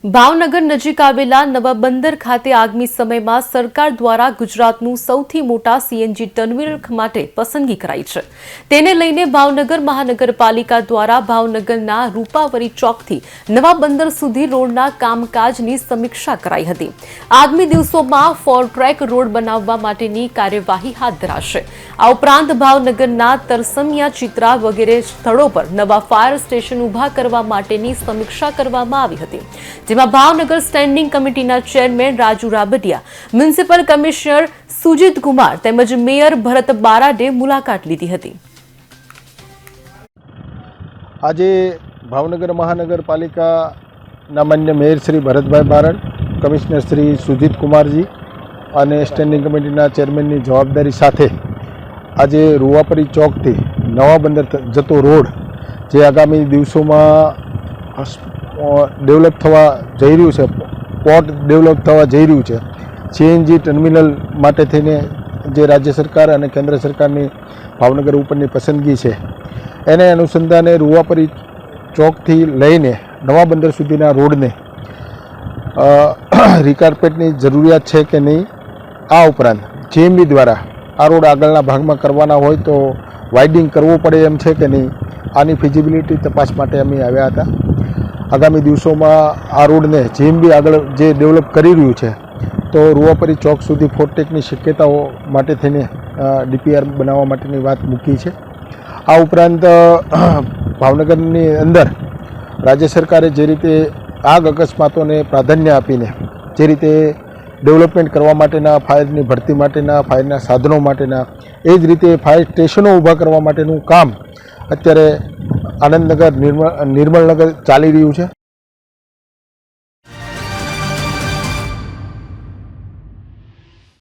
ભાવનગર નજીક આવેલા નવા બંદર ખાતે આગામી સમયમાં સરકાર દ્વારા ગુજરાતનું સૌથી મોટા સીએનજી ટર્મિનલ માટે પસંદગી કરાઈ છે। તેને લઈને ભાવનગર મહાનગરપાલિકા દ્વારા ભાવનગરના રૂપાવરી ચોકથી નવા બંદર સુધી રોડના કામકાજની સમીક્ષા કરાઈ હતી। આગામી દિવસોમાં 4 ટ્રેક રોડ બનાવવા માટેની કાર્યવાહી હાથ ધરાશે। આ ઉપરાંત ભાવનગરના તરસમિયા ચિત્રા વગેરે સ્થળો પર નવા ફાયર સ્ટેશન ઊભા કરવા માટેની સમીક્ષા કરવામાં આવી હતી, જેમાં ભાવનગર સ્ટેન્ડિંગ કમિટીના chairman Raju Rabadiya, municipal commissioner Sujit Kumar તેમજ મેયર ભરત બારાડે મુલાકાત લીધી હતી। આજે ભાવનગર મહાનગરપાલિકાના માન્ય મેયર શ્રી ભરતભાઈ બારડ, કમિશનર શ્રી સુજીત કુમારજી અને સ્ટેન્ડિંગ કમિટીના ચેરમેનની જવાબદારી સાથે આજે રૂવાપરી ચોકથી નવા બંદર જતો રોડ જે આગામી દિવસોમાં ડેવલપ થવા જઈ રહ્યું છે, પોર્ટ ડેવલપ થવા જઈ રહ્યું છે, સીએનજી ટર્મિનલ માટે થઈને જે રાજ્ય સરકાર અને કેન્દ્ર સરકારની ભાવનગર ઉપરની પસંદગી છે, એને અનુસંધાને રૂવાપરી ચોકથી લઈને નવા બંદર સુધીના રોડને રીકાર્પેટની જરૂરિયાત છે કે નહીં, આ ઉપરાંત જીએમબી દ્વારા આ રોડ આગળના ભાગમાં કરવાના હોય તો વાઇડિંગ કરવું પડે એમ છે કે નહીં, આની ફિઝિબિલિટી તપાસ માટે અમે આવ્યા હતા। આગામી દિવસોમાં આ રોડને જીએમબી આગળ જે ડેવલપ કરી રહ્યું છે તો રૂવાપરી ચોક સુધી 4 ટ્રેકની શક્યતાઓ માટે થઈને ડીપીઆર બનાવવા માટેની વાત મૂકી છે। આ ઉપરાંત ભાવનગરની અંદર રાજ્ય સરકારે જે રીતે આગ અકસ્માતોને પ્રાધાન્ય આપીને જે રીતે ડેવલપમેન્ટ કરવા માટેના, ફાયરની ભરતી માટેના, ફાયરના સાધનો માટેના, એ જ રીતે ફાયર સ્ટેશનો ઊભા કરવા માટેનું કામ અત્યારે આનંદનગર, નિર્મલનગર ચાલી રહ્યું છે।